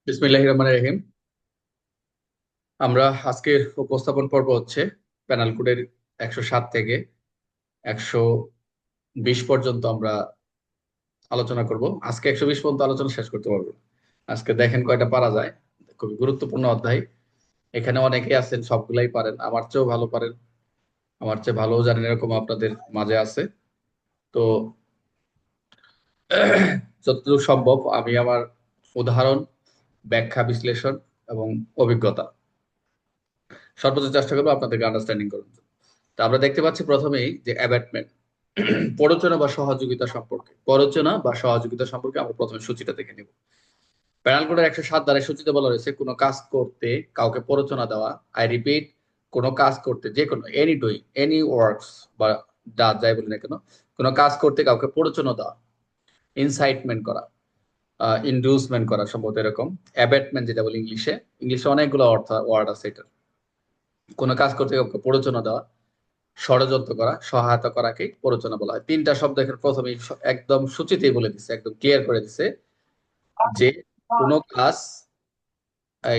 বিসমিল্লাহির রহমানির রহিম। আমরা আজকের উপস্থাপন পর্ব হচ্ছে প্যানেল কোডের 107 থেকে 120 পর্যন্ত আমরা আলোচনা করব। আজকে 120 পর্যন্ত আলোচনা শেষ করতে পারবো না। আজকে দেখেন কয়টা পারা যায়। খুবই গুরুত্বপূর্ণ অধ্যায়। এখানে অনেকেই আছেন সবগুলাই পারেন, আমার চেয়েও ভালো পারেন, আমার চেয়ে ভালোও জানেন, এরকম আপনাদের মাঝে আছে। তো যতটুকু সম্ভব আমি আমার উদাহরণ, ব্যাখ্যা, বিশ্লেষণ এবং অভিজ্ঞতা সর্বোচ্চ চেষ্টা করবো আপনাদেরকে আন্ডারস্ট্যান্ডিং করুন। তা আমরা দেখতে পাচ্ছি প্রথমেই যে অ্যাবাটমেন্ট, প্ররোচনা বা সহযোগিতা সম্পর্কে। প্ররোচনা বা সহযোগিতা সম্পর্কে আমরা প্রথমে সূচিটা দেখে নিব। প্যানেল কোডের 107 ধারায় সূচিতে বলা রয়েছে কোনো কাজ করতে কাউকে প্ররোচনা দেওয়া। আই রিপিট, কোনো কাজ করতে, যে কোনো এনি ডুইং এনি ওয়ার্কস বা যাই বলি না কেন, কোনো কাজ করতে কাউকে প্ররোচনা দেওয়া, ইনসাইটমেন্ট করা, ইনডিউসমেন্ট করা, সম্ভবত এরকম। অ্যাবেটমেন্ট যেটা বলি ইংলিশে, ইংলিশে অনেকগুলো ওয়ার্ড আছে এটা। কোনো কাজ করতে কাউকে প্ররোচনা দেওয়া, ষড়যন্ত্র করা, সহায়তা করাকে প্ররোচনা বলা হয়। তিনটা শব্দ এখানে প্রথমে একদম সূচিতেই বলে দিচ্ছে, একদম ক্লিয়ার করে দিচ্ছে যে কোনো কাজ,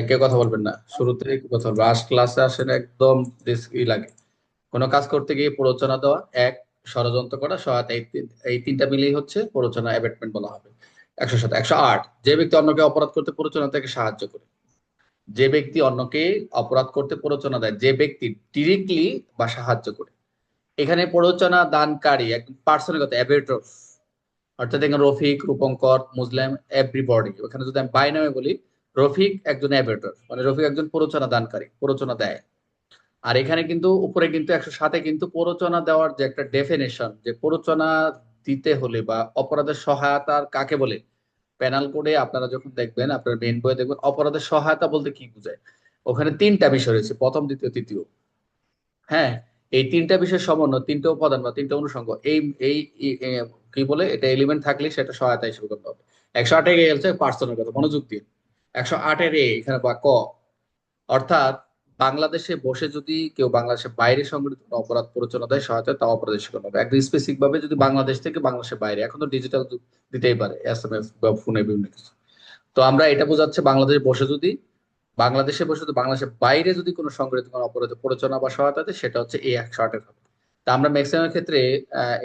কেউ কথা বলবেন না, শুরুতে কথা বলবো, ক্লাসে আসেন একদম ই লাগে। কোনো কাজ করতে গিয়ে প্ররোচনা দেওয়া, এক, ষড়যন্ত্র করা, সহায়তা, এই তিনটা মিলেই হচ্ছে প্ররোচনা, অ্যাবেটমেন্ট বলা হবে। 107। 108, যে ব্যক্তি অন্যকে অপরাধ করতে প্ররোচনা তাকে সাহায্য করে। যে ব্যক্তি অন্যকে অপরাধ করতে প্ররোচনা দেয়, যে ব্যক্তি ডিরেক্টলি বা সাহায্য করে। এখানে প্ররোচনা দানকারী একদম পার্সনের কথা, অ্যাবেটর। অর্থাৎ এখানে রফিক, রূপঙ্কর, মুসলিম, এভরিবডি। ওখানে যদি আমি বাই নামে বলি, রফিক একজন অ্যাবেটর, মানে রফিক একজন প্ররোচনা দানকারী, প্ররোচনা দেয়। আর এখানে কিন্তু উপরে কিন্তু 107-এ কিন্তু প্ররোচনা দেওয়ার যে একটা ডেফিনেশন, যে প্ররোচনা দিতে হলে বা অপরাধের সহায়তার কাকে বলে, পেনাল কোডে আপনারা যখন দেখবেন, আপনার মেইন বইয়ে দেখবেন অপরাধের সহায়তা বলতে কি বোঝায়। ওখানে তিনটা বিষয় রয়েছে, প্রথম, দ্বিতীয়, তৃতীয়। হ্যাঁ, এই তিনটা বিষয়ের সমন্বয়, তিনটা উপাদান বা তিনটা অনুষঙ্গ, এই এই এই- এ, কি বলে, এটা এলিমেন্ট থাকলে সেটা সহায়তা হিসেবে করতে হবে। 108-এ গেছে পার্সনের কথা, মনোযোগ দিন। 108-এর এখানে বা ক, অর্থাৎ বাংলাদেশে বসে যদি কেউ বাংলাদেশের বাইরে সংগঠিত কোনো অপরাধ প্ররোচনা দেয়, সহায়তা, তা অপরাধ হিসেবে গণ্য হবে। একদম স্পেসিফিক ভাবে যদি বাংলাদেশ থেকে বাংলাদেশের বাইরে, এখন তো ডিজিটাল দিতেই পারে, SMS বা ফোনে বিভিন্ন কিছু। তো আমরা এটা বোঝাচ্ছে বাংলাদেশে বসে যদি, বাংলাদেশের বাইরে যদি কোনো সংগঠিত কোনো অপরাধে প্ররোচনা বা সহায়তা দেয়, সেটা হচ্ছে এই 108-এর হবে। তা আমরা ম্যাক্সিমাম ক্ষেত্রে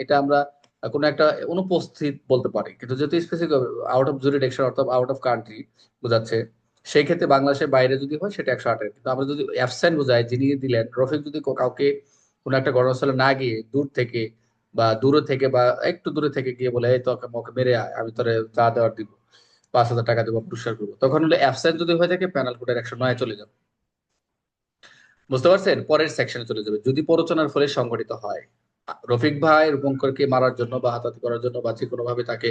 এটা আমরা কোনো একটা অনুপস্থিত বলতে পারি, কিন্তু যেহেতু স্পেসিফিক আউট অফ জুরিডিকশন অর্থাৎ আউট অফ কান্ট্রি বোঝাচ্ছে, সেই ক্ষেত্রে বাংলাদেশের বাইরে যদি হয় সেটা 108-এর। কিন্তু আমরা যদি অ্যাবসেন্ট বোঝাই, যিনি দিলেন, রফিক যদি কাউকে কোনো একটা ঘটনাস্থলে না গিয়ে দূর থেকে বা দূরে থেকে বা একটু দূরে থেকে গিয়ে বলে, এই তোকে ওকে মেরে আয়, আমি তোরে যা দেওয়ার দিব, 5,000 টাকা দেবো, পুরস্কার করবো, তখন হলে অ্যাবসেন্ট যদি হয়ে থাকে পেনাল কোডের 109-এ চলে যাবে। বুঝতে পারছেন? পরের সেকশনে চলে যাবে, যদি প্ররোচনার ফলে সংঘটিত হয়। রফিক ভাই রূপঙ্করকে মারার জন্য বা হাতাহাতি করার জন্য বা যে কোনো ভাবে তাকে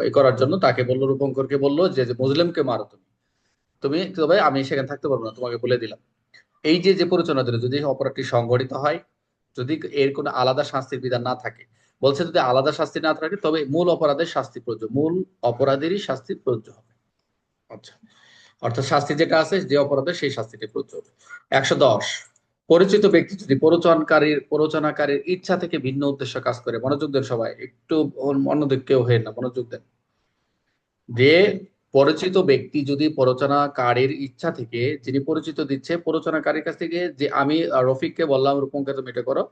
এ করার জন্য তাকে বললো, রূপঙ্করকে বললো যে যে মুসলিমকে মারো তুমি, তুমি তবে আমি সেখানে থাকতে পারবো না, তোমাকে বলে দিলাম। এই যে যে প্ররোচনা দিল, যদি অপরাধটি সংঘটিত হয়, যদি এর কোনো আলাদা শাস্তির বিধান না থাকে, বলছে যদি আলাদা শাস্তি না থাকে তবে মূল অপরাধের শাস্তি প্রযোজ্য, মূল অপরাধেরই শাস্তি প্রযোজ্য হবে। আচ্ছা, অর্থাৎ শাস্তি যেটা আছে যে অপরাধের, সেই শাস্তিটি প্রযোজ্য হবে। 110, পরিচিত ব্যক্তি যদি প্ররোচনাকারীর ইচ্ছা থেকে ভিন্ন উদ্দেশ্য কাজ করে। মনোযোগ দেন সবাই, একটু অন্যদিক কেউ হয়ে না, মনোযোগ দেন। যে পরিচিত ব্যক্তি যদি প্ররোচনাকারীর ইচ্ছা থেকে, যিনি পরিচিত দিচ্ছে প্ররোচনাকারীর কাছ থেকে, যে আমি রফিককে বললাম রূপমকে তুমি এটা করো,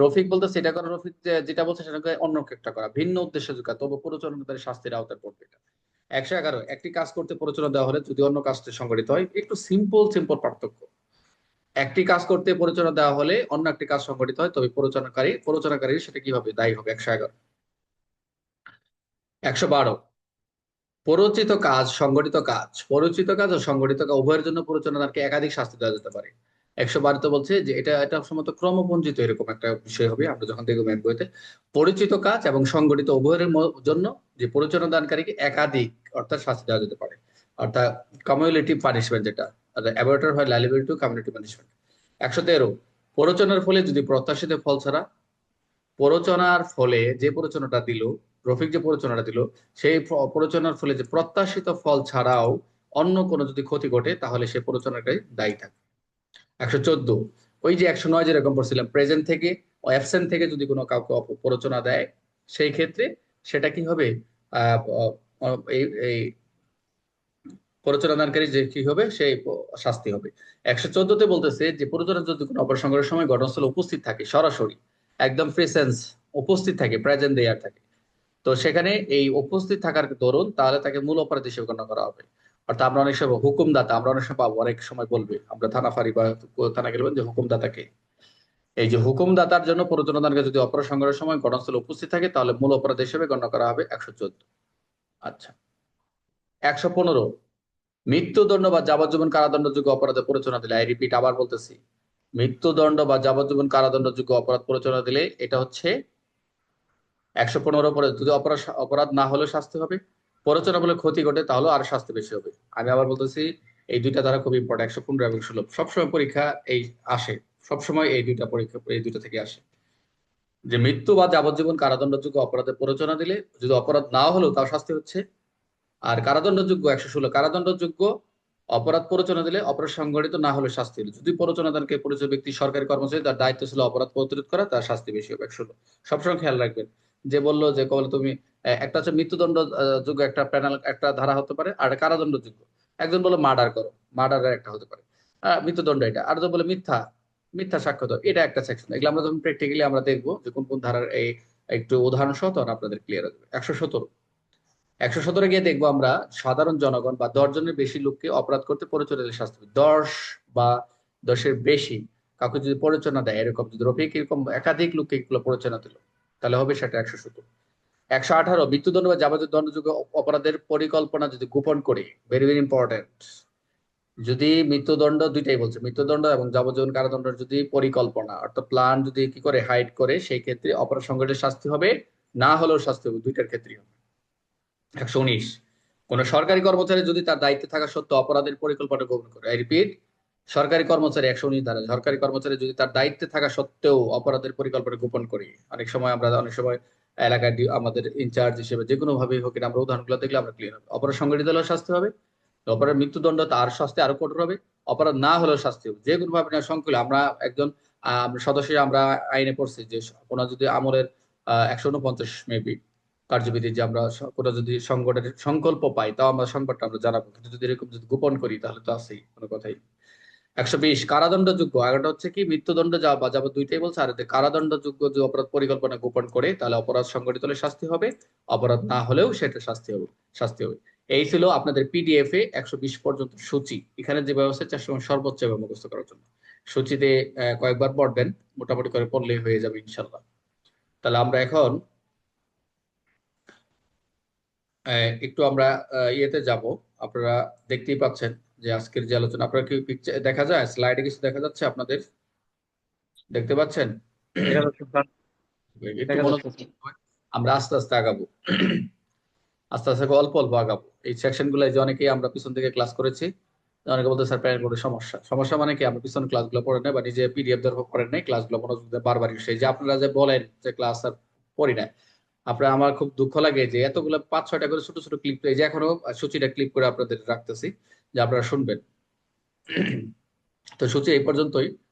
রফিক বলতে সেটা করো, রফিক যেটা বলছে সেটাকে অন্য একটা করা, ভিন্ন উদ্দেশ্যে যোগা, তবে প্ররোচনাকারী শাস্তির আওতায় পড়বে এটা। 111, একটি কাজ করতে প্ররোচনা দেওয়া হলে যদি অন্য কাজটি সংগঠিত হয়, একটু সিম্পল পার্থক্য। একটি কাজ করতে প্ররোচনা দেওয়া হলে অন্য একটি কাজ সংগঠিত হয়, তবে প্ররোচনাকারী সেটা কি হবে, দায়ী হবে। 111। 112, পরিচিত কাজ ও সংগঠিত কাজ উভয়ের জন্য প্ররোচনাকে একাধিক শাস্তি দেওয়া যেতে পারে। 112 বলছে যে এটা সম্ভবত ক্রমপঞ্জিত এরকম একটা বিষয় হবে, আমরা যখন দেখবো মেন বইতে। পরিচিত কাজ এবং সংগঠিত উভয়ের জন্য যে প্ররোচনা দানকারীকে একাধিক, অর্থাৎ শাস্তি দেওয়া যেতে পারে, অর্থাৎ কমিউলেটিভ পানিশমেন্ট যেটা, অ্যাবর্টার হয় লাইবিলিটি টু কমিউনিটি পানিশমেন্ট। 113, প্ররোচনার ফলে যদি প্রত্যাশিত ফল ছাড়া, প্ররোচনার ফলে যে প্ররোচনাটা দিল, রফিক যে প্ররোচনাটা দিল, সেই প্ররোচনার ফলে যে প্রত্যাশিত ফল ছাড়াও অন্য কোনো যদি ক্ষতি ঘটে, তাহলে সে প্ররোচনাটাই দায়ী থাকে। 114, ওই যে 109 যেরকম পড়ছিলাম, প্রেজেন্ট থেকে ও অ্যাবসেন্ট থেকে যদি কোনো কাউকে প্ররোচনা দেয়, সেই ক্ষেত্রে সেটা কি হবে, আহ, এই এই প্ররোচনাদানকারী যে কি হবে সেই শাস্তি হবে। 114তে বলতেছে যে প্ররোচনা যদি কোনো অপরাধ সংঘটনের সময় ঘটনাস্থলে উপস্থিত থাকে, সরাসরি একদম প্রেসেন্স, উপস্থিত থাকে, প্রেজেন্ট দেয়ার থাকে, তো সেখানে এই উপস্থিত থাকার দরুন তাহলে তাকে মূল অপরাধ হিসেবে গণ্য করা হবে। অর্থাৎ আমরা অনেক সময় হুকুমদাতা, আমরা অনেক সময় পাবো, অনেক সময় বলবে, আমরা থানা ফাঁড়ি বা থানা গেলে বলবেন যে হুকুমদাতাকে, এই যে হুকুমদাতার জন্য প্ররোচনাদানকে যদি অপরাধ সংঘটনের সময় ঘটনাস্থলে উপস্থিত থাকে তাহলে মূল অপরাধ হিসেবে গণ্য করা হবে 114। আচ্ছা, 115, মৃত্যুদণ্ড বা যাবজ্জীবন কারাদণ্ডযোগ্য অপরাধে প্ররোচনা দিলে, আই রিপিট, আবার বলতেছি, মৃত্যুদণ্ড বা যাবজ্জীবন কারাদণ্ডযোগ্য অপরাধ প্ররোচনা দিলে এটা হচ্ছে 115 পরে, যদি অপরাধ অপরাধ না হলেও শাস্তি হবে, প্ররোচনা বলে ক্ষতি ঘটে তাহলে আরো শাস্তি বেশি হবে। আমি আবার বলতেছি, এই দুইটা ধারা খুব ইম্পর্টেন্ট, 115 এবং 16 সবসময় পরীক্ষা এই আসে, সবসময় এই দুইটা পরীক্ষা এই দুইটা থেকে আসে, যে মৃত্যু বা যাবজ্জীবন কারাদণ্ডযোগ্য অপরাধে প্ররোচনা দিলে যদি অপরাধ না হলেও তাও শাস্তি হচ্ছে। আর কারাদণ্ডযোগ্য 116, কারাদণ্ডযোগ্য অপরাধ প্ররোচনা দিলে অপরাধ সংঘটিত না হলে শাস্তি হলো, যদি প্ররোচনাদানকে পরিচয় ব্যক্তি সরকারি কর্মচারী, তার দায়িত্ব ছিল অপরাধ প্রতিরোধ করা, তার শাস্তি বেশি হবে 116। সবসময় খেয়াল রাখবেন, যে বললো যে কবল তুমি একটা হচ্ছে মৃত্যুদণ্ড যোগ্য একটা প্যানেল, একটা ধারা হতে পারে, আর একটা কারাদণ্ডযোগ্য। একজন বলে মার্ডার করো, মার্ডারের একটা হতে পারে মৃত্যুদণ্ড, এটা। আর তো বলে মিথ্যা, মিথ্যা সাক্ষ্য দাও, এটা একটা সেকশন। এগুলো আমরা যখন প্র্যাকটিক্যালি আমরা দেখবো যে কোন কোন ধারার এই একটু উদাহরণ সহ, তখন আপনাদের ক্লিয়ার হবে। 117, 117 গিয়ে দেখবো আমরা, সাধারণ জনগণ বা 10 জনের বেশি লোককে অপরাধ করতে প্ররোচনা দিলে শাস্তি হবে। 10 বা 10-এর বেশি কাউকে যদি প্ররোচনা দেয়, এরকম যদি রফিক এরকম একাধিক লোককে এগুলো প্ররোচনা দিল, তাহলে হবে সেটা 117। 118, মৃত্যুদণ্ড বা যাবজ্জীবন দণ্ডযোগ্য অপরাধের পরিকল্পনা যদি গোপন করে, ভেরি ভেরি ইম্পর্টেন্ট, যদি মৃত্যুদণ্ড, দুইটাই বলছে, মৃত্যুদণ্ড এবং যাবজ্জীবন কারাদণ্ডের যদি পরিকল্পনা অর্থাৎ প্ল্যান যদি কি করে হাইড করে, সেই ক্ষেত্রে অপরাধ সংঘটনের শাস্তি হবে, না হলেও শাস্তি হবে, দুইটার ক্ষেত্রেই হবে। 119, কোন সরকারি কর্মচারী যদি তার দায়িত্বে থাকা সত্ত্বেও অপরাধের পরিকল্পনা গোপন করে, আই রিপিট, সরকারি কর্মচারী 119 ধারা, সরকারি কর্মচারী যদি তার দায়িত্বে থাকা সত্ত্বেও অপরাধের পরিকল্পনা গোপন করি, অনেক সময় আমরা অনেক সময় এলাকায় আমাদের ইনচার্জ হিসেবে যে কোনো ভাবে হোক, আমরা উদাহরণগুলো দেখলে আমরা ক্লিয়ার হবে। অপরাধ সংগঠিত হলেও শাস্তি হবে, অপরাধ মৃত্যুদণ্ড, তার শাস্তি আরো কঠোর হবে, অপরাধ না হলেও শাস্তি হবে। যে কোনো ভাবে না সংকলে আমরা একজন সদস্য আমরা আইনে পড়ছি যে কোনো যদি আমলের 149 মেবি কার্যবিধি, যে আমরা কোনো যদি সংগঠনের সংকল্প পাই তাও আমরা সংবাদটা আমরা জানাবো, কিন্তু যদি এরকম যদি গোপন করি তাহলে তো আছেই, কোনো কথাই নেই। 120, কারাদণ্ডযোগ্য, আগেটা হচ্ছে কি মৃত্যুদণ্ড যা বা যাবত দুইটাই বলছে, আর এতে কারাদণ্ডযোগ্য যে অপরাধ পরিকল্পনা গোপন করে তাহলে অপরাধ সংগঠিত হলে শাস্তি হবে, অপরাধ না হলেও সেটা শাস্তি হবে। এই ছিল আপনাদের পিডিএফ এ 120 পর্যন্ত সূচি। এখানে যে ব্যবস্থা চেষ্টা করুন সর্বোচ্চ ভাবে মুখস্থ করার জন্য। সূচিতে কয়েকবার পড়বেন, মোটামুটি করে পড়লেই হয়ে যাবে ইনশাল্লাহ। তাহলে আমরা এখন একটু আমরা ইয়েতে যাব। আপনারা দেখতেই পাচ্ছেন যে আজকের যে আলোচনা, আপনারা কি পিকচার দেখা যায়, স্লাইডে কিছু দেখা যাচ্ছে আপনাদের, দেখতে পাচ্ছেন? দেখা যাচ্ছে স্যার। একটু দেখা যাচ্ছে মনোযোগ স্যার। দিতে হবে। আমরা আস্তে আস্তে আগাবো, আস্তে আস্তে অল্প অল্প আগাবো। এই সেকশন গুলো যে অনেকেই আমরা পিছন থেকে ক্লাস করেছি, অনেকে বলতে স্যার প্যারেন্ট বোর্ডের সমস্যা, সমস্যা মানে কি আমরা পিছন ক্লাসগুলো পড়ে নাই বা নিজে পিডিএফ ধরে পড়েন নাই, ক্লাসগুলো মনোযোগ দিয়ে বারবার সেই যে আপনারা যে বলেন যে ক্লাস আর পড়ি না, আপনার আমার খুব দুঃখ লাগে যে এতগুলো 5-6টা করে ছোট ছোট ক্লিপ, এই যে এখনো সূচিটা ক্লিপ করে আপনাদের রাখতেছি যে আপনারা শুনবেন। তো সূচি এই পর্যন্তই।